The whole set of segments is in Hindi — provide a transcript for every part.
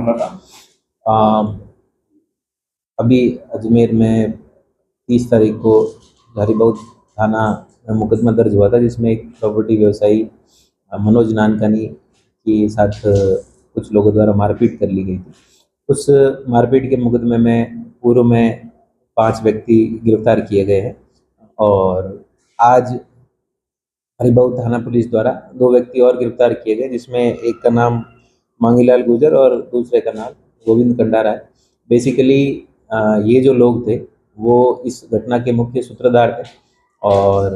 मामला था? अभी अजमेर में 30 तारीख को हरिबौध थाना में मुकदमा दर्ज हुआ था, जिसमें एक प्रॉपर्टी व्यवसायी मनोज नानकानी के साथ कुछ लोगों द्वारा मारपीट कर ली गई थी। उस मारपीट के मुकदमे में पूर्व में 5 व्यक्ति गिरफ्तार किए गए हैं और आज हरिबौध थाना पुलिस द्वारा 2 व्यक्ति और गिरफ्तार किए गए, जिसमें एक का नाम मांगीलाल गुर्जर और दूसरे का नाम गोविंद कंडारा है। बेसिकली ये जो लोग थे वो इस घटना के मुख्य सूत्रधार थे और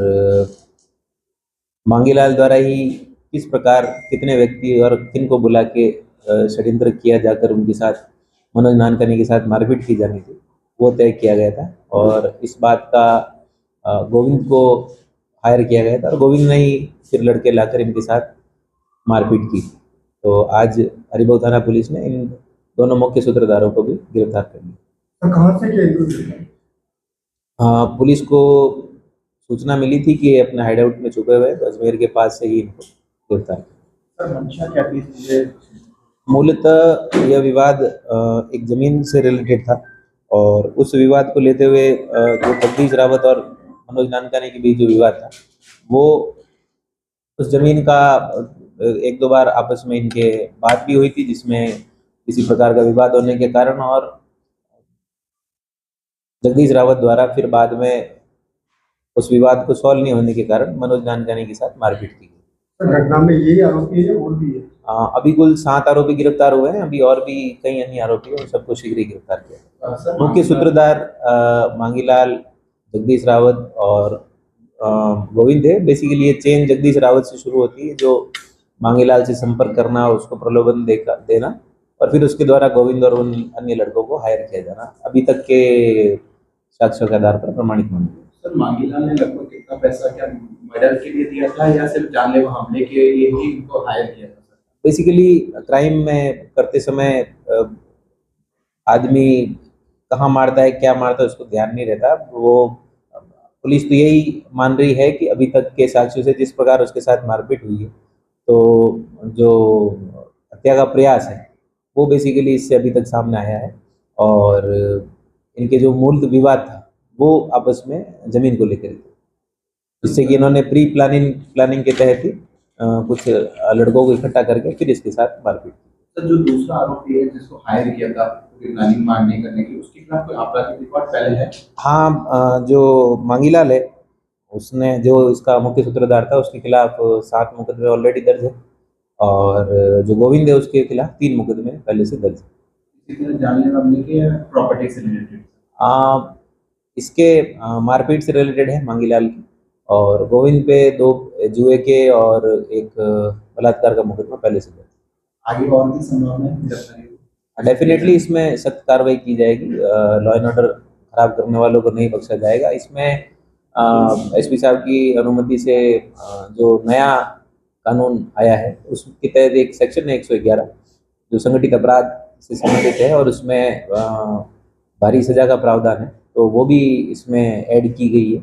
मांगीलाल द्वारा ही किस प्रकार कितने व्यक्ति और किन को बुला के षड्यंत्र किया जाकर उनके साथ मनोज नानकानी के साथ मारपीट की जानी थी, वो तय किया गया था और इस बात का गोविंद को हायर किया गया था और गोविंद ने ही फिर लड़के लाकर इनके साथ मारपीट की। तो आज हरिबौध थाना पुलिस ने इन दोनों मुख्य सूत्रधारों को भी गिरफ्तार कर लिया। तो कहाँ से किया? पुलिस को सूचना मिली थी कि अपने हाइडआउट में छुपे हुए, तो अजमेर के पास से ही इनको गिरफ्तार किया। सर मंशा क्या थी मुझे? मूलतः यह विवाद एक जमीन से रिलेटेड था और उस विवाद को लेते हुए जो जगदीश रावत और मनोज नानकानी के बीच जो विवाद था, वो उस जमीन का 1-2 बार आपस में इनके बात भी हुई थी, जिसमें किसी प्रकार का विवाद होने के कारण और जगदीश रावत द्वारा फिर बाद में उस विवाद को सॉल्व नहीं होने के कारण मनोज नानकानी के साथ मारपीट की गई। घटना में यही आरोपी है और भी है? अभी कुल 7 आरोपी गिरफ्तार हुए हैं, अभी और भी कई अन्य आरोपी हैं, उन सबको शीघ्र ही गिरफ्तार किया। मुख्य सूत्रधार मांगीलाल, जगदीश रावत और गोविंद है। बेसिकली ये चेन जगदीश रावत से शुरू होती है, जो मांगीलाल से संपर्क करना, उसको प्रलोभन देना और फिर उसके द्वारा गोविंद और उन अन्य लड़कों को हायर किया जाना, अभी तक के साक्ष्यों के आधार पर प्रमाणित माना गया। सर मांगीलाल ने लगभग कितना पैसा क्या मर्डर के लिए दिया था या सिर्फ जानलेवा हमले के लिए ही इनको हायर किया था? बेसिकली क्राइम में करते समय आदमी कहाँ मारता है, क्या मारता है, उसको ध्यान नहीं रहता। वो पुलिस तो यही मान रही है कि अभी तक के साक्ष्यों से जिस प्रकार उसके साथ मारपीट हुई है, तो जो हत्या का प्रयास है वो बेसिकली इससे अभी तक सामने आया है और इनके जो मूल विवाद था वो आपस में ज़मीन को लेकर था, जिससे कि इन्होंने प्री प्लानिंग के तहत ही कुछ लड़कों को इकट्ठा करके फिर इसके साथ मारपीट की। सर जो दूसरा आरोपी है जिसको हायर किया था प्लानिंग मारने करने की, उसके खिलाफ कोई आपराधिक रिकॉर्ड पहले है? हाँ, जो मांगीलाल है उसने, जो इसका मुख्य सूत्रधार था, उसके खिलाफ 7 मुकदमे ऑलरेडी दर्ज है और जो गोविंद है उसके खिलाफ 3 मुकदमे पहले से दर्ज है। इसी तरह जानलेवा हमले के या प्रॉपर्टी से रिलेटेड? इसके मारपीट से रिलेटेड है मांगीलाल की, और गोविंद पे 2 जुए के और एक बलात्कार का मुकदमा पहले से दर्ज है। आगे और भी संभावना है गिरफ्तारी? डेफिनेटली इसमें सख्त कार्रवाई की जाएगी। लॉ एंड ऑर्डर खराब करने वालों को नहीं बख्शा जाएगा। इसमें एसपी साहब की अनुमति से जो नया कानून आया है उसके तहत एक सेक्शन है 111 जो संगठित अपराध से संबंधित है और उसमें भारी सजा का प्रावधान है, तो वो भी इसमें ऐड की गई है,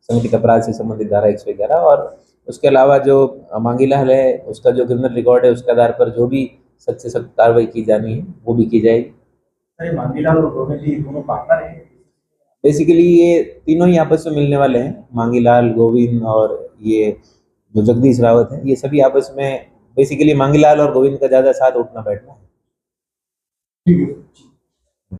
संगठित अपराध से संबंधित धारा 111। और उसके अलावा जो मांगीलाल है उसका जो क्रिमिनल रिकॉर्ड है उसके आधार पर जो भी सख्त से सख्त कार्रवाई की जानी है वो भी की जाएगी। अरे मांगीलाल और गोविंद जी दोनों पार्टनर हैं? बेसिकली ये तीनों ही आपस में मिलने वाले हैं, मांगीलाल, गोविंद और ये जो जगदीश रावत है, ये सभी आपस में बेसिकली मांगीलाल और गोविंद का ज़्यादा साथ उठना बैठना है। ठीक है।